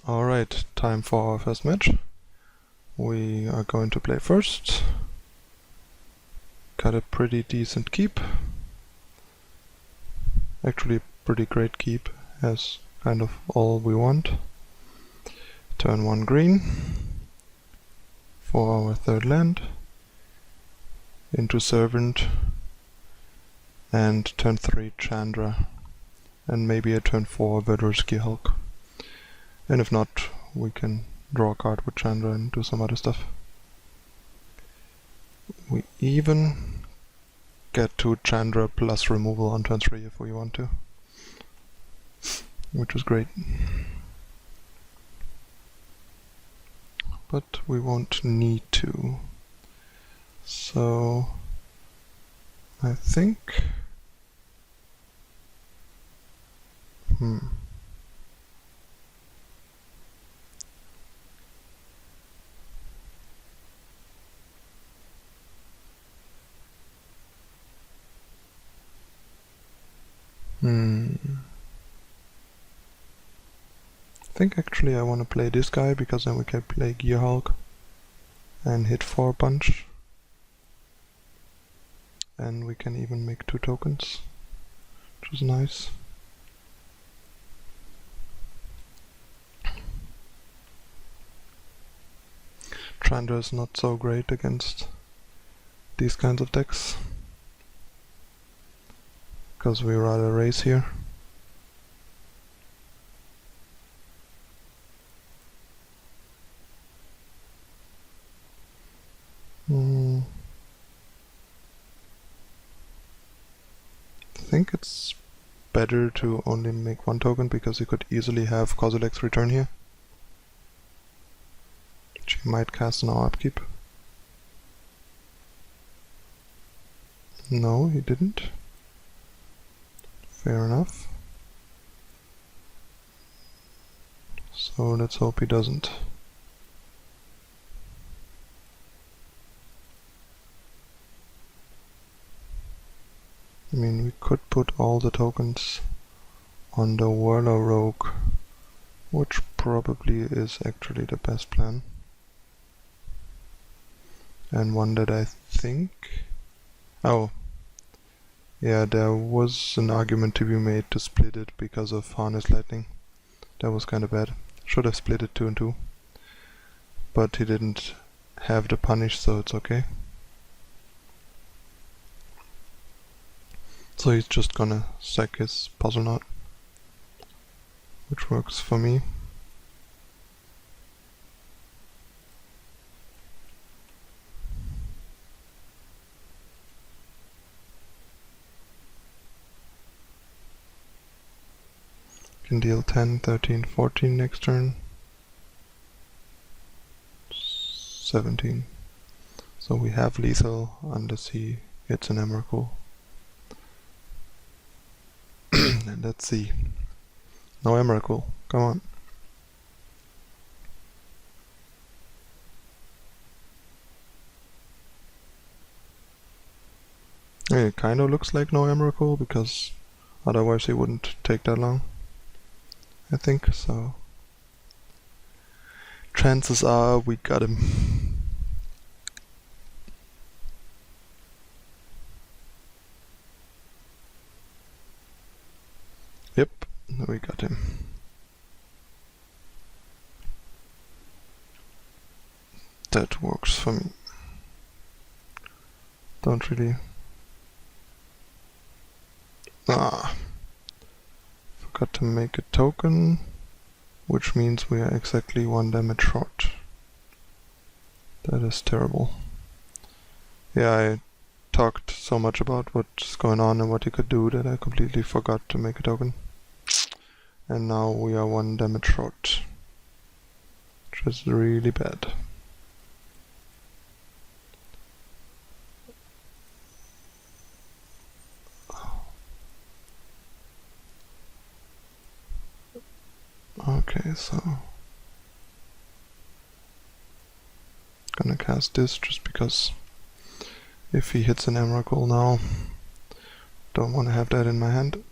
Alright, time for our first match. We are going to play first. Got a pretty decent keep. Actually, pretty great keep, has kind of all we want. Turn 1 green for our third land. Into Servant. And turn 3 Chandra. And maybe a turn 4 Vedorski Hulk. And if not, we can draw a card with Chandra and do some other stuff. We even get to Chandra plus removal on turn 3 if we want to. Which is great. But we won't need to. So I think I think actually I want to play this guy because then we can play Gear Hulk and hit 4 bunch. And we can even make 2 tokens, which is nice. Chandra is not so great against these kinds of decks, because we rather race here. I think it's better to only make 1 token because you could easily have Kozilek's return here. Which he might cast on our upkeep. No, he didn't. Fair enough. So let's hope he doesn't. I mean, we could put all the tokens on the Whirler Rogue, which probably is actually the best plan. And one that I think... Oh, yeah, there was an argument to be made to split it because of Harness Lightning. That was kinda bad. Should have split it 2 and 2. But he didn't have the punish, so it's okay. So he's just gonna sack his Puzzle Knot, which works for me. Can deal 10, 13, 14 next turn. 17. So we have lethal unless he hits an Emrakul. And let's see. No Emrakul, come on. It kinda looks like no Emrakul because otherwise he wouldn't take that long. I think so. Chances are we got him. Yep, we got him. That works for me. Don't really... Forgot to make a token, which means we are exactly 1 damage short. That is terrible. Yeah, I talked so much about what's going on and what he could do that I completely forgot to make a token. And now we are 1 damage short, which is really bad. Okay, so gonna cast this just because if he hits an Emrakul now, don't want to have that in my hand.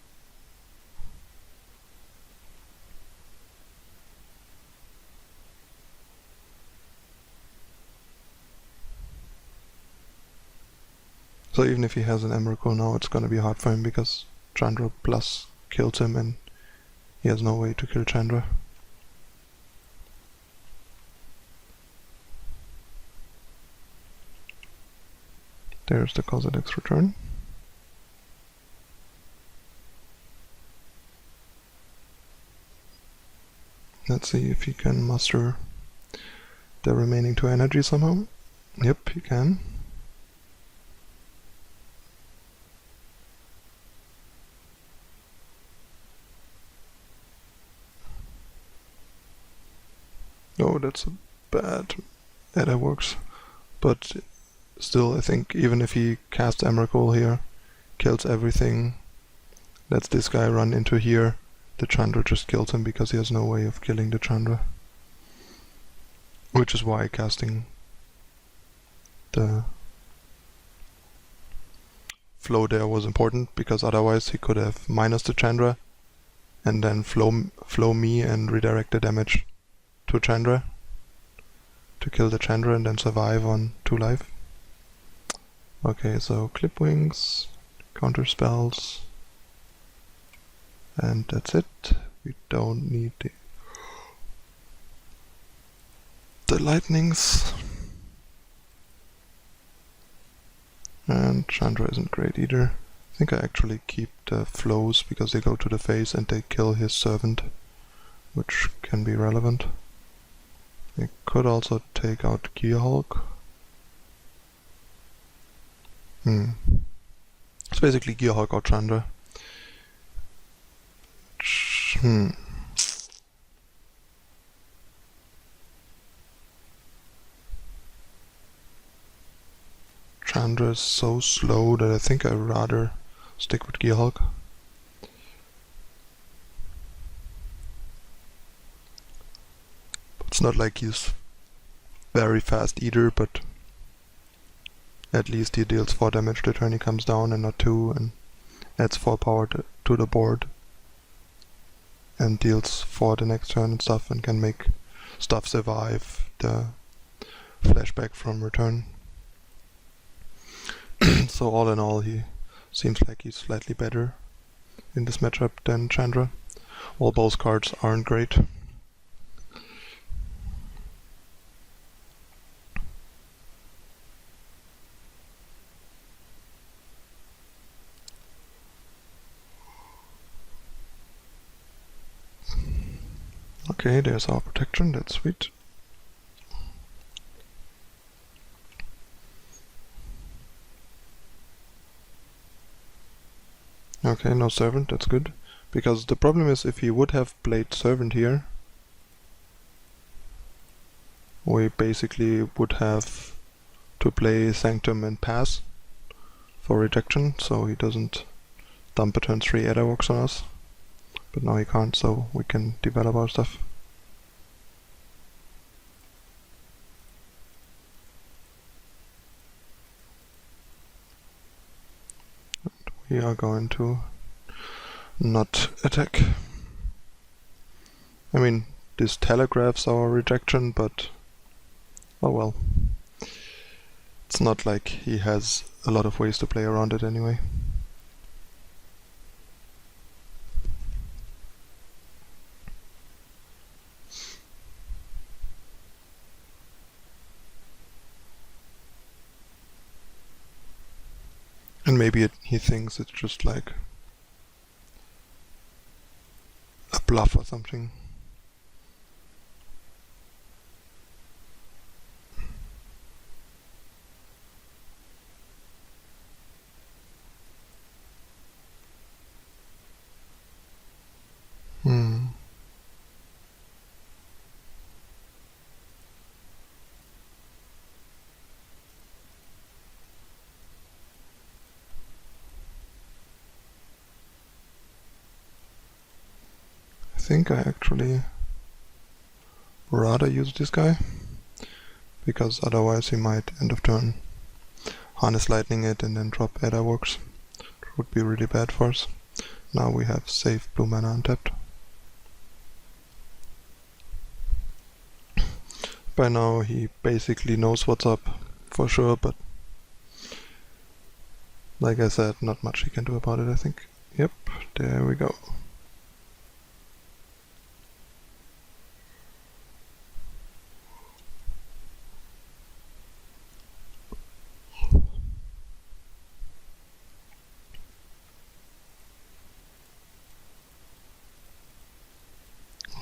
So even if he has an Emrakul now, it's gonna be hard for him because Chandra plus kills him and he has no way to kill Chandra. There's the Kozilek's return. Let's see if he can muster the remaining 2 energy somehow. Yep, he can. Oh, that's a bad Aetherworks. But still, I think even if he casts Emrakul here, kills everything, lets this guy run into here, the Chandra just kills him because he has no way of killing the Chandra. Which is why casting the flow there was important, because otherwise he could have minus the Chandra and then flow me and redirect the damage to Chandra to kill the Chandra and then survive on 2 life. Okay, so clip wings, counter spells, and that's it. We don't need the lightnings. And Chandra isn't great either. I think I actually keep the flows because they go to the face and they kill his servant, which can be relevant. I could also take out Gearhulk. It's basically Gearhulk or Chandra. Chandra is so slow that I think I'd rather stick with Gearhulk. It's not like he's very fast either, but at least he deals 4 damage the turn he comes down and not 2, and adds 4 power to the board and deals 4 the next turn and stuff, and can make stuff survive the flashback from return. So all in all, he seems like he's slightly better in this matchup than Chandra. While both cards aren't great. Okay, there's our protection, that's sweet. Okay, no servant, that's good. Because the problem is, if he would have played servant here, we basically would have to play Sanctum and pass for rejection, so he doesn't dump a turn 3 Aetherworks on us. But now he can't, so we can develop our stuff. We are going to not attack. I mean, this telegraphs our rejection, but oh well. It's not like he has a lot of ways to play around it anyway. And maybe he thinks it's just like a bluff or something. I think I actually rather use this guy, because otherwise he might end of turn harness lightning it and then drop Aetherworks. It would be really bad for us. Now we have safe blue mana untapped. By now he basically knows what's up for sure, but Like I said, not much he can do about it, I think. Yep, there we go.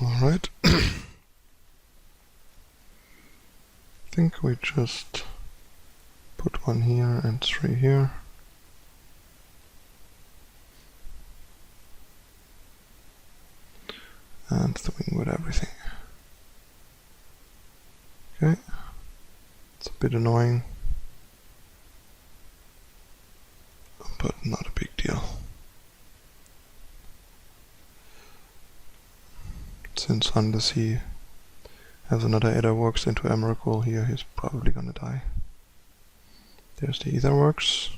Alright. I think we just put 1 here and 3 here. And swing with everything. Okay. It's a bit annoying, but not a big deal. Since unless he has another Aetherworks into Emrakul here, he's probably gonna die. There's the Aetherworks.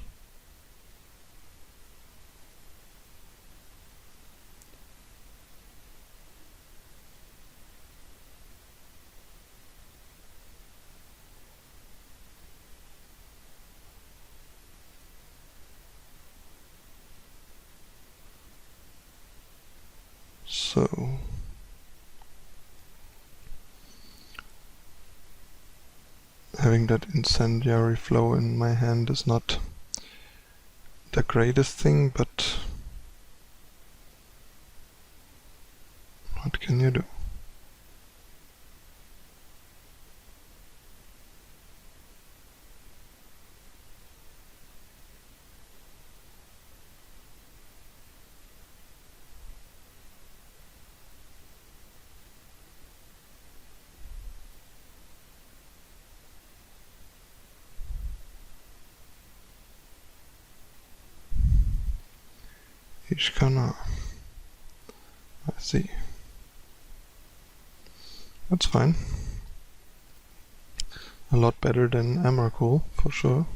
So having that incendiary flow in my hand is not the greatest thing, but what can you do? Ishkana. I see. That's fine. A lot better than Emrakul, for sure.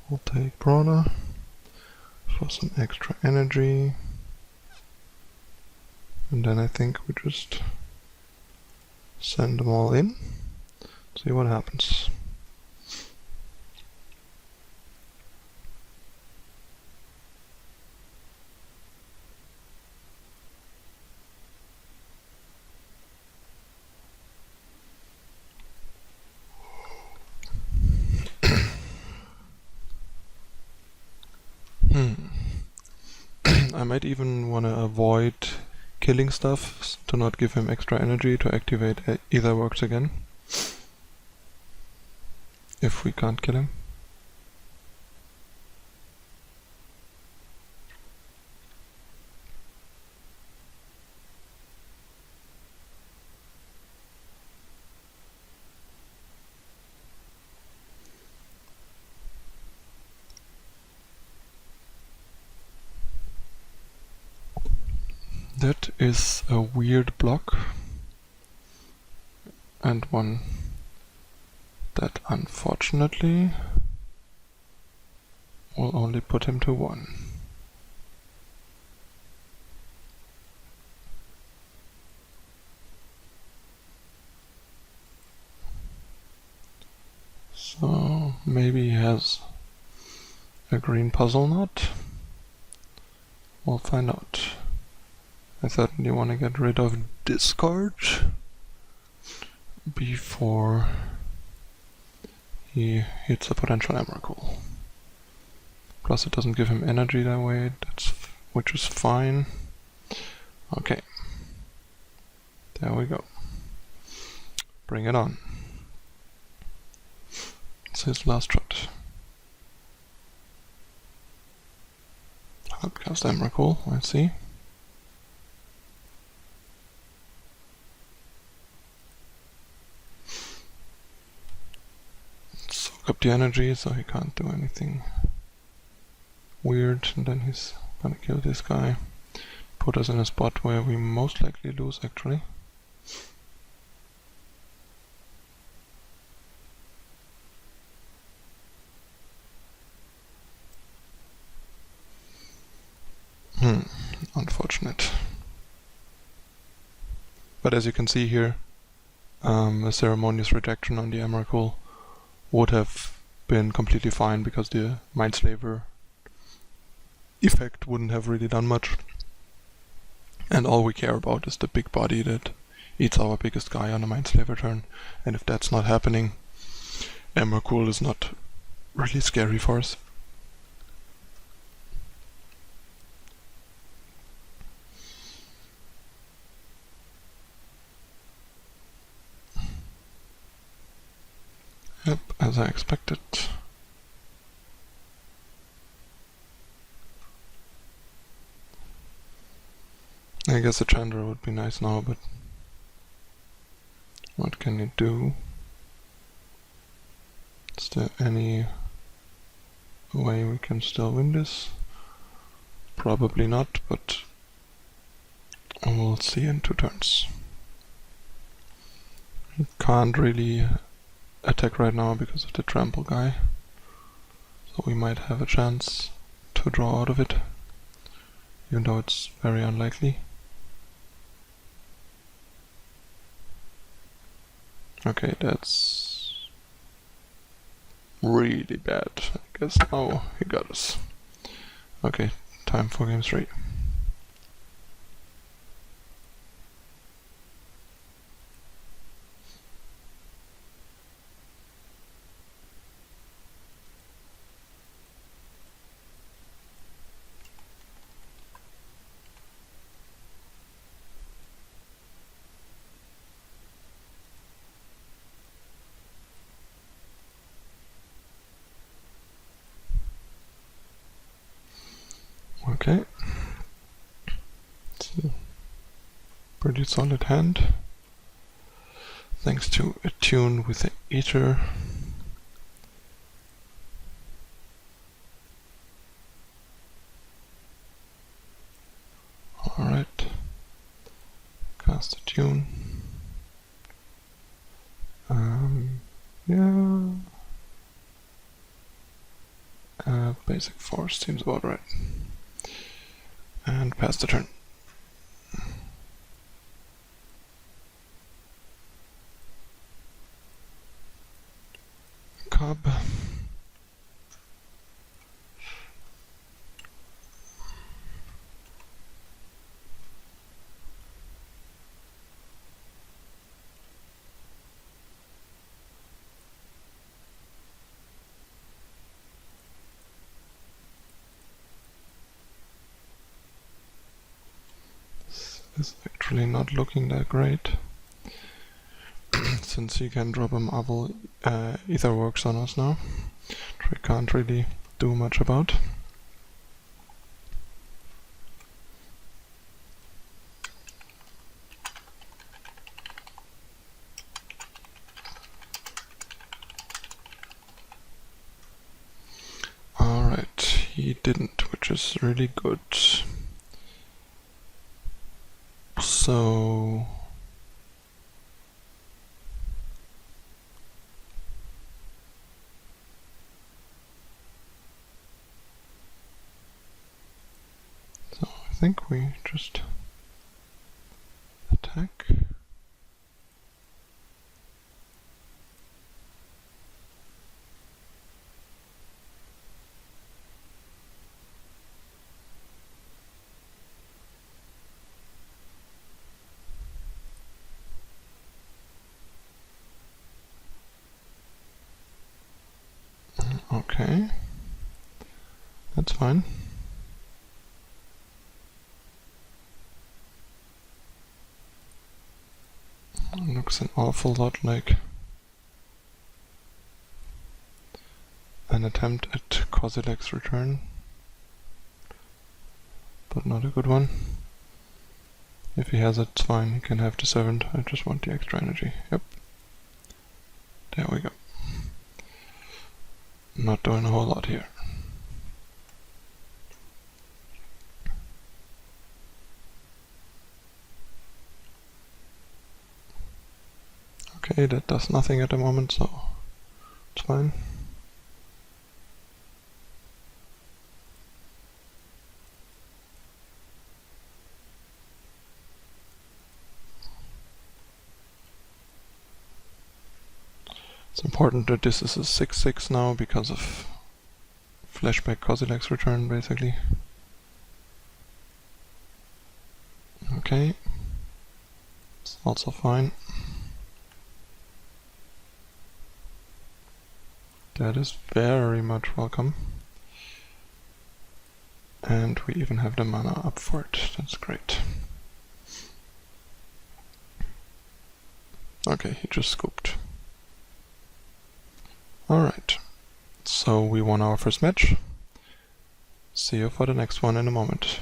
We'll take Brawler for some extra energy. And then I think we just send them all in. See what happens. I might even want to avoid killing stuff to not give him extra energy to activate Aetherworks again. If we can't kill him. That is a weird block, and one that unfortunately will only put him to 1. So maybe he has a green puzzle knot. We'll find out. I certainly want to get rid of discard before he hits a potential Emrakul. Plus it doesn't give him energy that way, which is fine. Okay. There we go. Bring it on. It's his last shot. Upcast Emrakul, I see. Soak up the energy so he can't do anything weird, and then he's gonna kill this guy. Put us in a spot where we most likely lose, actually. Unfortunate. But as you can see here, a ceremonious rejection on the Emrakul would have been completely fine because the Mindslaver effect wouldn't have really done much. And all we care about is the big body that eats our biggest guy on a Mindslaver turn. And if that's not happening, Emrakul is not really scary for us. Yep, as I expected. I guess a Chandra would be nice now, but what can it do? Is there any way we can still win this? Probably not, but we'll see in 2 turns. We can't really attack right now because of the trample guy, so we might have a chance to draw out of it, even though it's very unlikely. Okay, that's really bad. I guess now he got us. Okay, time for game 3. Okay, it's a pretty solid hand, thanks to a tune with the Ether. Alright, cast a tune. Yeah, basic force seems about right. And pass the turn. Cub. Is actually not looking that great, since he can drop a Marvel Aetherworks on us now, which we can't really do much about. Alright, he didn't, which is really good. So I think we just attack. Okay, that's fine. Looks an awful lot like an attempt at Kozilek's return, but not a good one. If he has it, it's fine, he can have the Servant. I just want the extra energy. Yep. There we go. Not doing a whole lot here. Okay, that does nothing at the moment, so it's fine. It's important that this is a 6/6 now because of flashback Kozilek's return, basically. Okay, it's also fine. That is very much welcome. And we even have the mana up for it. That's great. Okay, he just scooped. Alright, so we won our first match. See you for the next one in a moment.